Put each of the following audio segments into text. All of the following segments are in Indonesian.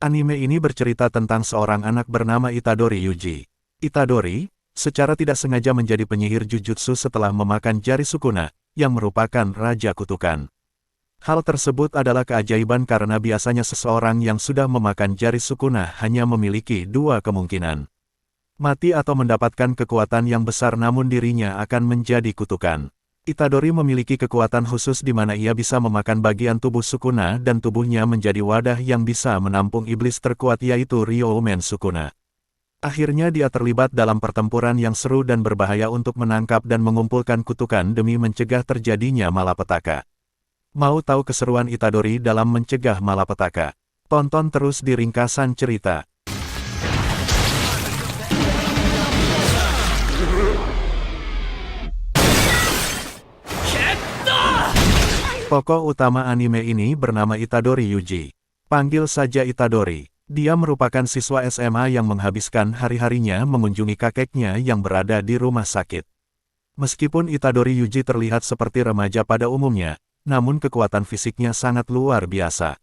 Anime ini bercerita tentang seorang anak bernama Itadori Yuji. Itadori, secara tidak sengaja menjadi penyihir Jujutsu setelah memakan jari Sukuna, yang merupakan raja kutukan. Hal tersebut adalah keajaiban karena biasanya seseorang yang sudah memakan jari Sukuna hanya memiliki dua kemungkinan. Mati atau mendapatkan kekuatan yang besar namun dirinya akan menjadi kutukan. Itadori memiliki kekuatan khusus di mana ia bisa memakan bagian tubuh Sukuna dan tubuhnya menjadi wadah yang bisa menampung iblis terkuat yaitu Ryoumen Sukuna. Akhirnya dia terlibat dalam pertempuran yang seru dan berbahaya untuk menangkap dan mengumpulkan kutukan demi mencegah terjadinya malapetaka. Mau tahu keseruan Itadori dalam mencegah malapetaka? Tonton terus di ringkasan cerita. Tokoh utama anime ini bernama Itadori Yuji. Panggil saja Itadori. Dia merupakan siswa SMA yang menghabiskan hari-harinya mengunjungi kakeknya yang berada di rumah sakit. Meskipun Itadori Yuji terlihat seperti remaja pada umumnya, namun kekuatan fisiknya sangat luar biasa.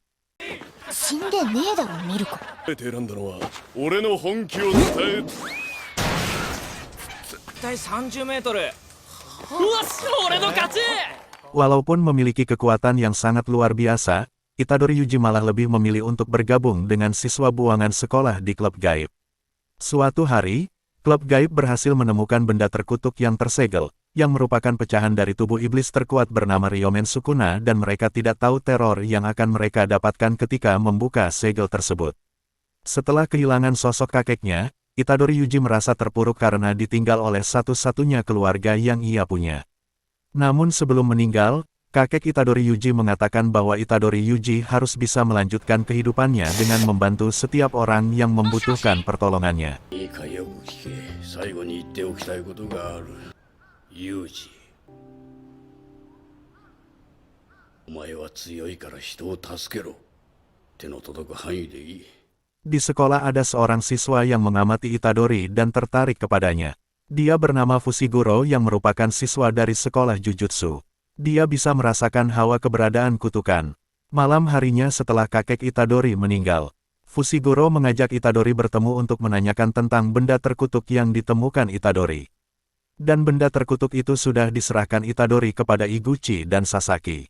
Walaupun memiliki kekuatan yang sangat luar biasa, Itadori Yuji malah lebih memilih untuk bergabung dengan siswa buangan sekolah di klub gaib. Suatu hari, klub gaib berhasil menemukan benda terkutuk yang tersegel, yang merupakan pecahan dari tubuh iblis terkuat bernama Ryoumen Sukuna dan mereka tidak tahu teror yang akan mereka dapatkan ketika membuka segel tersebut. Setelah kehilangan sosok kakeknya, Itadori Yuji merasa terpuruk karena ditinggal oleh satu-satunya keluarga yang ia punya. Namun sebelum meninggal, kakek Itadori Yuji mengatakan bahwa Itadori Yuji harus bisa melanjutkan kehidupannya dengan membantu setiap orang yang membutuhkan pertolongannya. Di sekolah ada seorang siswa yang mengamati Itadori dan tertarik kepadanya. Dia bernama Fushiguro yang merupakan siswa dari sekolah Jujutsu. Dia bisa merasakan hawa keberadaan kutukan. Malam harinya setelah kakek Itadori meninggal, Fushiguro mengajak Itadori bertemu untuk menanyakan tentang benda terkutuk yang ditemukan Itadori. Dan benda terkutuk itu sudah diserahkan Itadori kepada Iguchi dan Sasaki.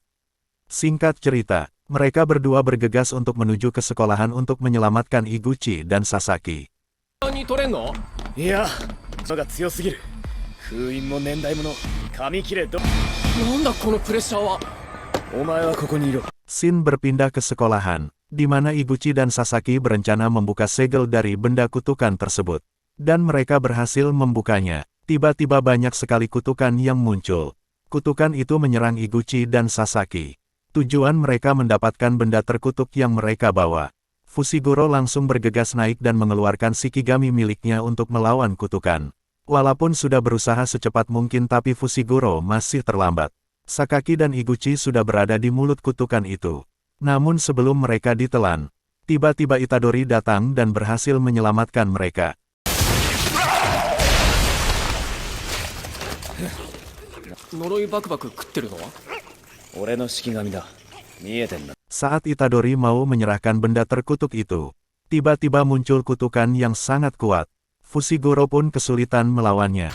Singkat cerita, mereka berdua bergegas untuk menuju ke sekolahan untuk menyelamatkan Iguchi dan Sasaki. Shin berpindah ke sekolahan, di mana Iguchi dan Sasaki berencana membuka segel dari benda kutukan tersebut. Dan mereka berhasil membukanya. Tiba-tiba banyak sekali kutukan yang muncul. Kutukan itu menyerang Iguchi dan Sasaki. Tujuan mereka mendapatkan benda terkutuk yang mereka bawa. Fushiguro langsung bergegas naik dan mengeluarkan Shikigami miliknya untuk melawan kutukan. Walaupun sudah berusaha secepat mungkin tapi Fushiguro masih terlambat. Sasaki dan Iguchi sudah berada di mulut kutukan itu. Namun sebelum mereka ditelan, tiba-tiba Itadori datang dan berhasil menyelamatkan mereka. Saat Itadori mau menyerahkan benda terkutuk itu, tiba-tiba muncul kutukan yang sangat kuat. Fushiguro pun kesulitan melawannya.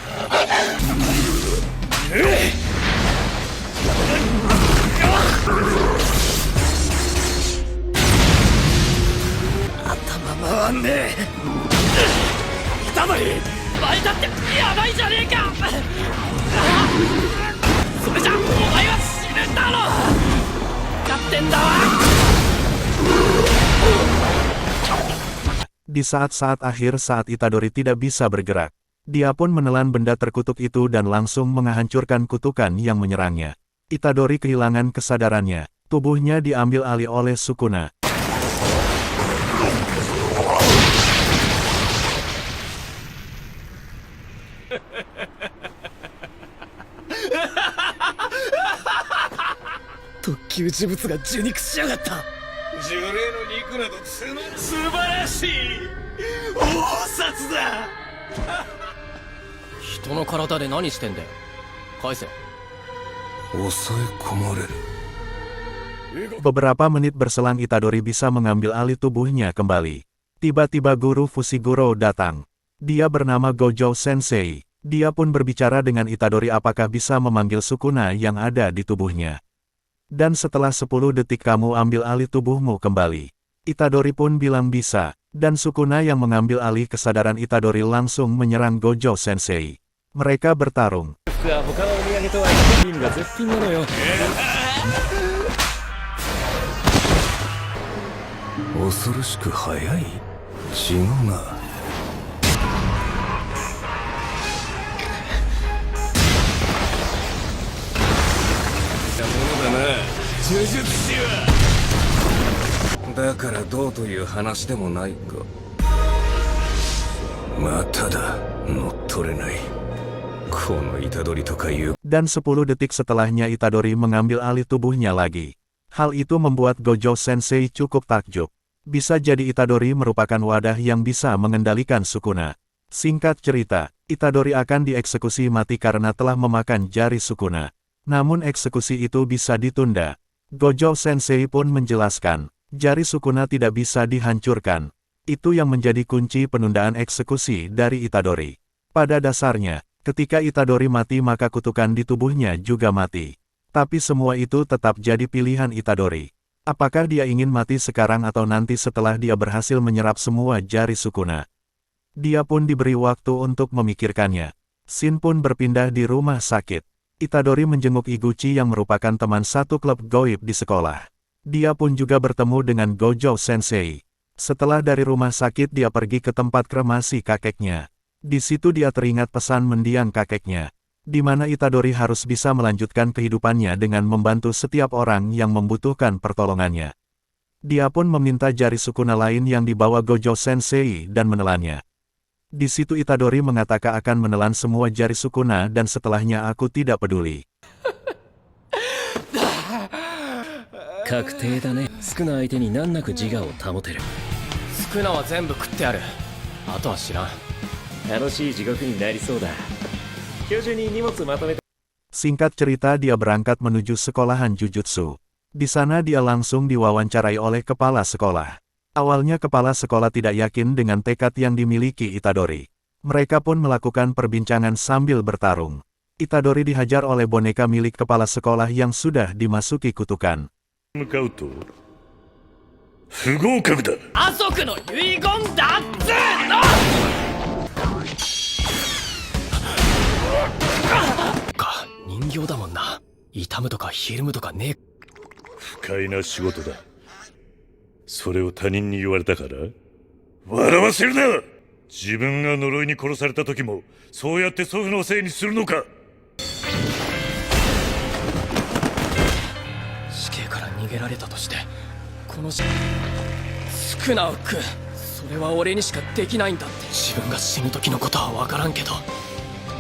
Di saat-saat akhir saat Itadori tidak bisa bergerak, dia pun menelan benda terkutuk itu dan langsung menghancurkan kutukan yang menyerangnya. Itadori kehilangan kesadarannya, tubuhnya diambil alih oleh Sukuna. Beberapa menit berselang Itadori bisa mengambil alih tubuhnya kembali. Tiba-tiba guru Fushiguro datang. Dia bernama Gojo Sensei. Dia pun berbicara dengan Itadori apakah bisa memanggil Sukuna yang ada di tubuhnya. Dan setelah 10 detik kamu ambil alih tubuhmu kembali. Itadori pun bilang bisa, dan Sukuna yang mengambil alih kesadaran Itadori langsung menyerang Gojo Sensei. Mereka bertarung. Dan 10 detik setelahnya Itadori mengambil alih tubuhnya lagi. Hal itu membuat Gojo Sensei cukup takjub. Bisa jadi Itadori merupakan wadah yang bisa mengendalikan Sukuna. Singkat cerita, Itadori akan dieksekusi mati karena telah memakan jari Sukuna. Namun eksekusi itu bisa ditunda. Gojo Sensei pun menjelaskan, jari Sukuna tidak bisa dihancurkan. Itu yang menjadi kunci penundaan eksekusi dari Itadori. Pada dasarnya, ketika Itadori mati maka kutukan di tubuhnya juga mati. Tapi semua itu tetap jadi pilihan Itadori. Apakah dia ingin mati sekarang atau nanti setelah dia berhasil menyerap semua jari Sukuna? Dia pun diberi waktu untuk memikirkannya. Shin pun berpindah di rumah sakit. Itadori menjenguk Iguchi yang merupakan teman satu klub goib di sekolah. Dia pun juga bertemu dengan Gojo Sensei. Setelah dari rumah sakit dia pergi ke tempat kremasi kakeknya. Di situ dia teringat pesan mendiang kakeknya, di mana Itadori harus bisa melanjutkan kehidupannya dengan membantu setiap orang yang membutuhkan pertolongannya. Dia pun meminta jari Sukuna lain yang dibawa Gojo Sensei dan menelannya. Di situ Itadori mengatakan akan menelan semua jari Sukuna dan setelahnya aku tidak peduli. 確定だね。スクナ相手に難なく自我を保てる。スクナは全部食ってある。あとは知らん。楽しい地獄になりそうだ。今日中に荷物まとめて。Singkat cerita dia berangkat menuju sekolahan Jujutsu. Di sana dia langsung diwawancarai oleh kepala sekolah. Awalnya kepala sekolah tidak yakin dengan tekad yang dimiliki Itadori. Mereka pun melakukan perbincangan sambil bertarung. Itadori dihajar oleh boneka milik kepala sekolah yang sudah dimasuki kutukan. Fukai それを他人に言われたから笑わせるな。自分が呪いに殺された時もそうやって祖父のせいにするのか。死刑から逃げられたとしてこのスクナを食う。それは俺にしかできないんだって。自分が死ぬ時のことは分からんけど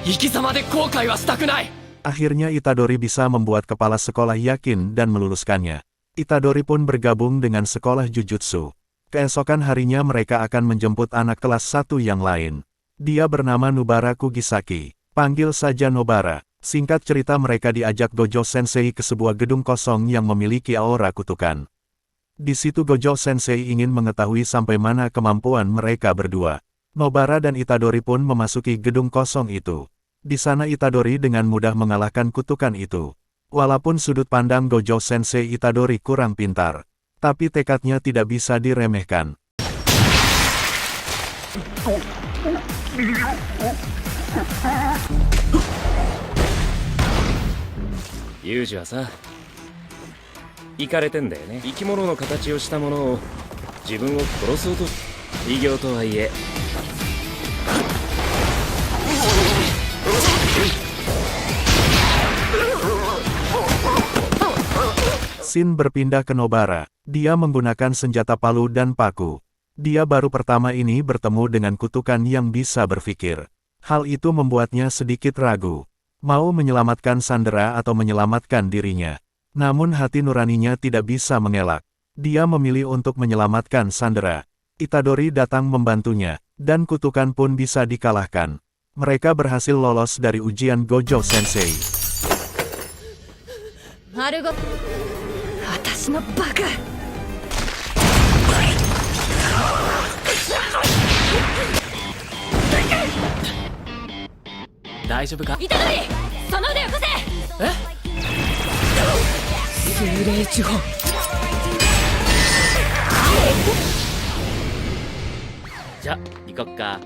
生き様で後悔はしたくない。 Akhirnya Itadori bisa membuat kepala sekolah yakin dan meluluskannya. Itadori pun bergabung dengan sekolah Jujutsu. Keesokan harinya mereka akan menjemput anak kelas 1 yang lain. Dia bernama Nobara Kugisaki. Panggil saja Nobara. Singkat cerita mereka diajak Gojo Sensei ke sebuah gedung kosong yang memiliki aura kutukan. Di situ Gojo Sensei ingin mengetahui sampai mana kemampuan mereka berdua. Nobara dan Itadori pun memasuki gedung kosong itu. Di sana Itadori dengan mudah mengalahkan kutukan itu. Walaupun sudut pandang Gojo Sensei Itadori kurang pintar, tapi tekadnya tidak bisa diremehkan. ユージはさ、イカれてんだよね。生き物の形をしたものを自分を殺そうと。異形とはいえ。Shin berpindah ke Nobara. Dia menggunakan senjata palu dan paku. Dia baru pertama ini bertemu dengan kutukan yang bisa berpikir. Hal itu membuatnya sedikit ragu. Mau menyelamatkan Sandera atau menyelamatkan dirinya. Namun hati nuraninya tidak bisa mengelak. Dia memilih untuk menyelamatkan Sandera. Itadori datang membantunya, dan kutukan pun bisa dikalahkan. Mereka berhasil lolos dari ujian Gojo Sensei. 私のバカ。大丈夫か？虎杖、その腕よこせ。え？精霊呪法。じゃ、行こっか。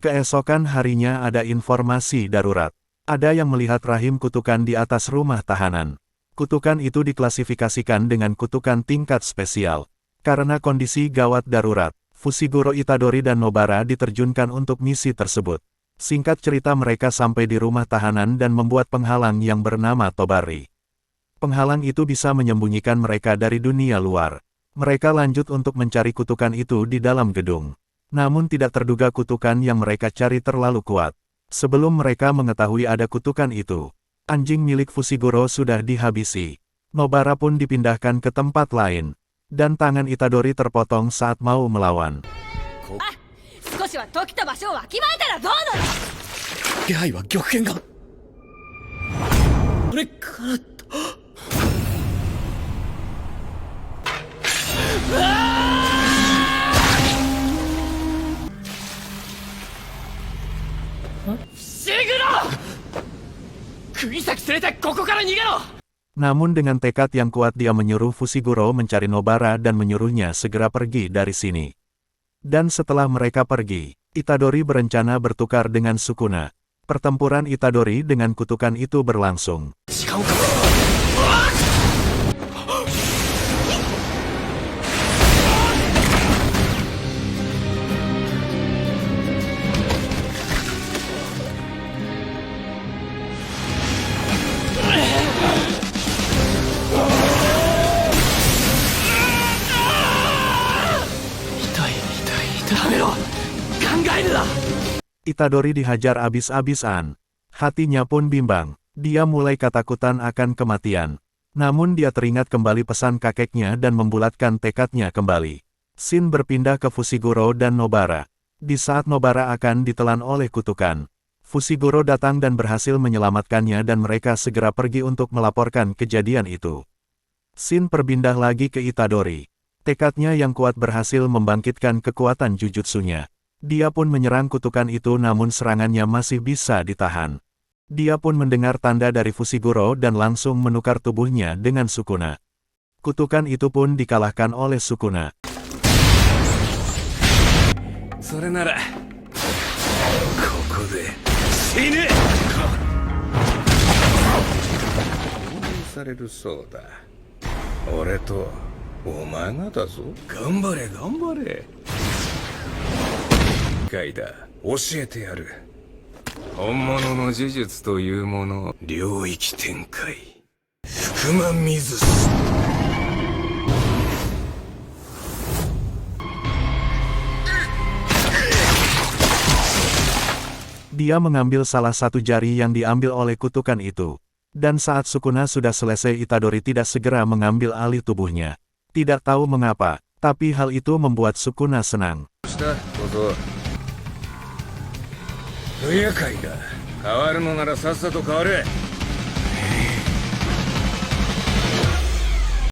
Keesokan harinya ada informasi darurat. Ada yang melihat rahim kutukan di atas rumah tahanan. Kutukan itu diklasifikasikan dengan kutukan tingkat spesial. Karena kondisi gawat darurat, Fushiguro Itadori dan Nobara diterjunkan untuk misi tersebut. Singkat cerita mereka sampai di rumah tahanan dan membuat penghalang yang bernama Tobari. Penghalang itu bisa menyembunyikan mereka dari dunia luar. Mereka lanjut untuk mencari kutukan itu di dalam gedung. Namun tidak terduga kutukan yang mereka cari terlalu kuat. Sebelum mereka mengetahui ada kutukan itu, anjing milik Fushiguro sudah dihabisi. Nobara pun dipindahkan ke tempat lain. Dan tangan Itadori terpotong saat mau melawan. 少しは時と場所をわきまえたらどうなる。気配は玉剣が。これからシグロ！釘崎連れてここから逃げろ！ Namun dengan tekad yang kuat dia menyuruh Fushiguro mencari Nobara dan menyuruhnya segera pergi dari sini. Dan setelah mereka pergi, Itadori berencana bertukar dengan Sukuna. Pertempuran Itadori dengan kutukan itu berlangsung. Itadori dihajar abis-abisan. Hatinya pun bimbang. Dia mulai ketakutan akan kematian. Namun dia teringat kembali pesan kakeknya dan membulatkan tekadnya kembali. Shin berpindah ke Fushiguro dan Nobara. Di saat Nobara akan ditelan oleh kutukan, Fushiguro datang dan berhasil menyelamatkannya dan mereka segera pergi untuk melaporkan kejadian itu. Shin berpindah lagi ke Itadori. Tekadnya yang kuat berhasil membangkitkan kekuatan jujutsunya. Dia pun menyerang kutukan itu namun serangannya masih bisa ditahan. Dia pun mendengar tanda dari Fushiguro dan langsung menukar tubuhnya dengan Sukuna. Kutukan itu pun dikalahkan oleh Sukuna. それならここで死ね！されるそうだ。俺とお前がだぞ。頑張れ頑張れ。回だ、教えてやる。本物の呪術というもの、領域展開、福間水す。Dia mengambil salah satu jari yang diambil oleh kutukan itu. Dan saat Sukuna sudah selesai, Itadori tidak segera mengambil alih tubuhnya. Tidak tahu mengapa, tapi hal itu membuat Sukuna senang. 不愉快だ。変わるのならさっさと変われ。